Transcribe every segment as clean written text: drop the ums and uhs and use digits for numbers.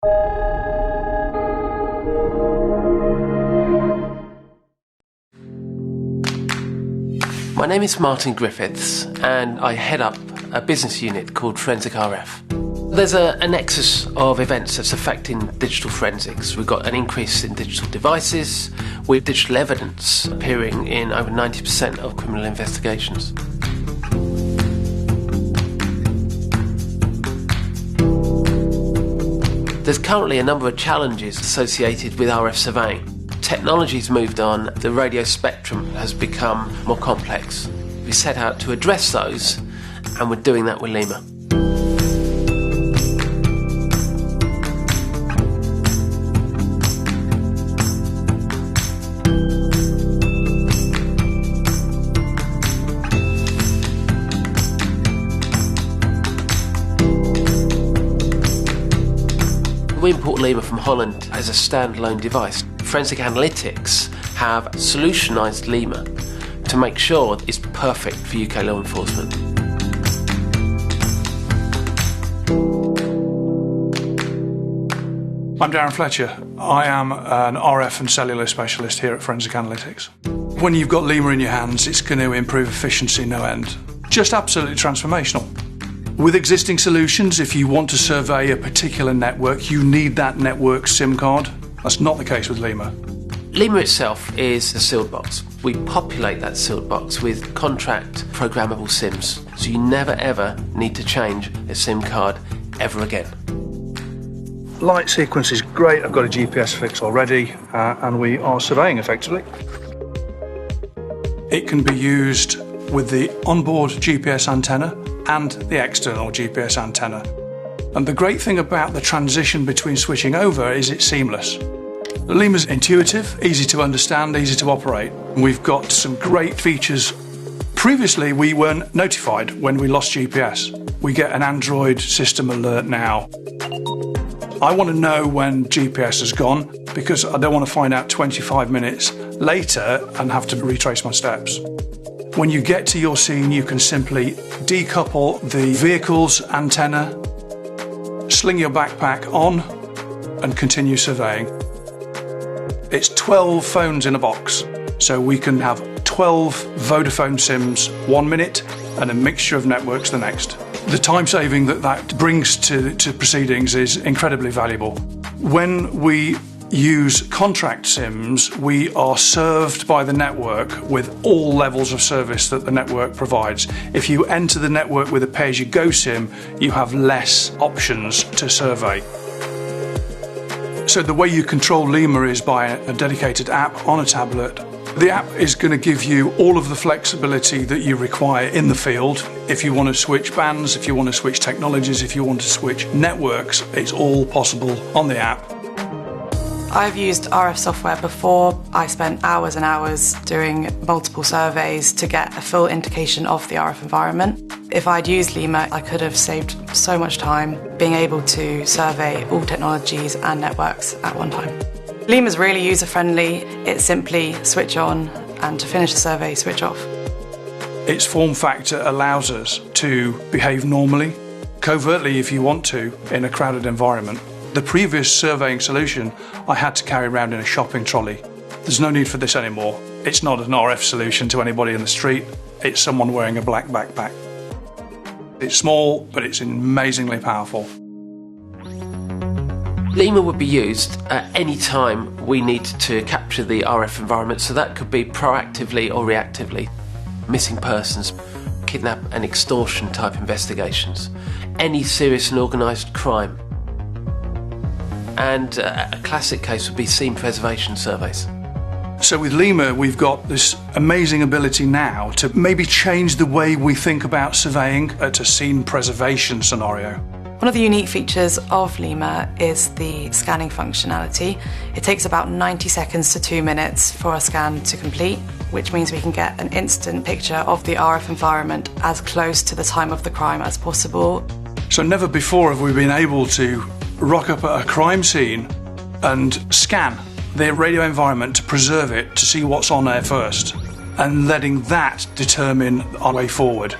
My name is Martin Griffiths, and I head up a business unit called Forensic RF. There's a nexus of events that's affecting digital forensics. We've got an increase in digital devices, with digital evidence appearing in over 90% of criminal investigations. There's currently a number of challenges associated with RF surveying. Technology's moved on, the radio spectrum has become more complex. We set out to address those, and we're doing that with LIMA. We import LIMA from Holland as a standalone device. Forensic Analytics have solutionised LIMA to make sure it's perfect for UK law enforcement. I'm Darren Fletcher. I am an RF and cellular specialist here at Forensic Analytics. When you've got LIMA in your hands, it's going to improve efficiency no end. Just absolutely transformational. With existing solutions, if you want to survey a particular network, you need that network SIM card. That's not the case with LIMA. LIMA itself is a sealed box. We populate that sealed box with contract programmable SIMs, so you never ever need to change a SIM card ever again. Light sequence is great. I've got a GPS fix already, and we are surveying effectively. It can be used with the onboard GPS antenna and the external GPS antenna. And the great thing about the transition between switching over is it's seamless. LIMA's intuitive, easy to understand, easy to operate. We've got some great features. Previously, we weren't notified when we lost GPS. We get an Android system alert now. I want to know when GPS has gone because I don't want to find out 25 minutes later and have to retrace my steps. When you get to your scene, you can simply decouple the vehicle's antenna, sling your backpack on, and continue surveying. It's 12 phones in a box, so we can have 12 Vodafone SIMs 1 minute and a mixture of networks the next. The time saving that brings to proceedings is incredibly valuable. When we use contract SIMs, we are served by the network with all levels of service that the network provides. If you enter the network with a pay-as-you-go SIM, you have less options to survey. So the way you control LIMA is by a dedicated app on a tablet. The app is going to give you all of the flexibility that you require in the field. If you want to switch bands, if you want to switch technologies, if you want to switch networks, it's all possible on the app. I've used RF software before. I spent hours and hours doing multiple surveys to get a full indication of the RF environment. If I'd used LIMA, I could have saved so much time being able to survey all technologies and networks at one time. LIMA's really user-friendly. It's simply switch on, and to finish the survey, switch off. Its form factor allows us to behave normally, covertly if you want to, in a crowded environment. The previous surveying solution I had to carry around in a shopping trolley. There's no need for this anymore. It's not an RF solution to anybody in the street. It's someone wearing a black backpack. It's small, but it's amazingly powerful. LIMA would be used at any time we need to capture the RF environment, so that could be proactively or reactively. Missing persons, kidnap and extortion type investigations, any serious and organised crime. And a classic case would be scene preservation surveys. So with LIMA, we've got this amazing ability now to maybe change the way we think about surveying at a scene preservation scenario. One of the unique features of LIMA is the scanning functionality. It takes about 90 seconds to 2 minutes for a scan to complete, which means we can get an instant picture of the RF environment as close to the time of the crime as possible. So never before have we been able to rock up at a crime scene and scan the radio environment to preserve it, to see what's on air first, and letting that determine our way forward.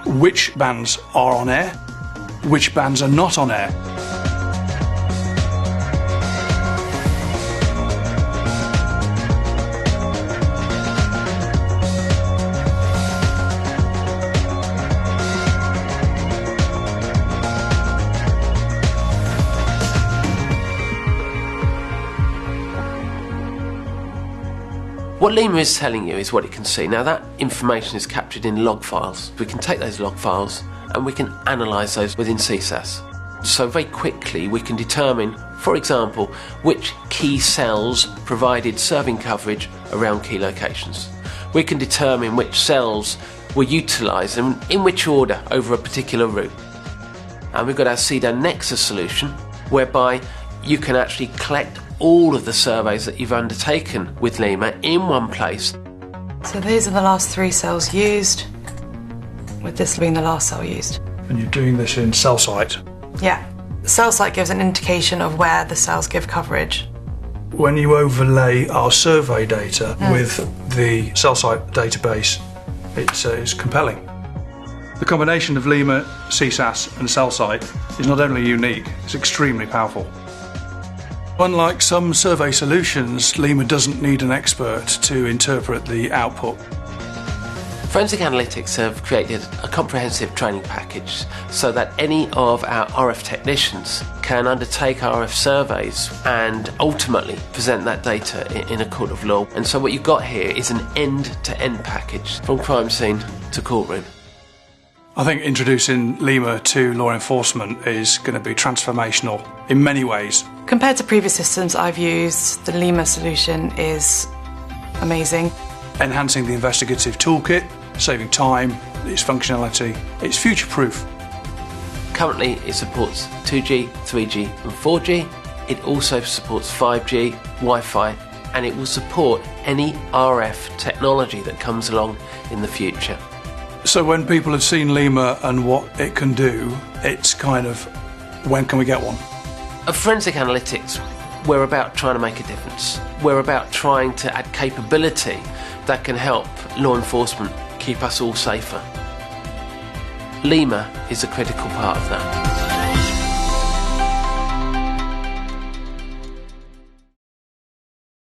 Which bands are on air, which bands are not on air. What LIMA is telling you is what it can see. Now that information is captured in log files. We can take those log files and we can analyse those within CSAS. So very quickly we can determine, for example, which key cells provided serving coverage around key locations. We can determine which cells were utilised and in which order over a particular route. And we've got our CDAN Nexus solution, whereby you can actually collect all of the surveys that you've undertaken with LIMA in one place. So these are the last 3 cells used, with this being the last cell used. And you're doing this in cell site. Yeah. The cell site gives an indication of where the cells give coverage. When you overlay our survey data with the cell site database, it's compelling. The combination of LIMA, CSAS and cell site is not only unique, it's extremely powerful. Unlike some survey solutions, LIMA doesn't need an expert to interpret the output. Forensic Analytics have created a comprehensive training package so that any of our RF technicians can undertake RF surveys and ultimately present that data in a court of law. And so what you've got here is an end-to-end package from crime scene to courtroom. I think introducing LIMA to law enforcement is going to be transformational in many ways. Compared to previous systems I've used, the LIMA solution is amazing. Enhancing the investigative toolkit, saving time, its functionality, it's future-proof. Currently it supports 2G, 3G and 4G. It also supports 5G, Wi-Fi, and it will support any RF technology that comes along in the future. So when people have seen LIMA and what it can do, it's kind of, when can we get one? At Forensic Analytics, we're about trying to make a difference. We're about trying to add capability that can help law enforcement keep us all safer. LIMA is a critical part of that.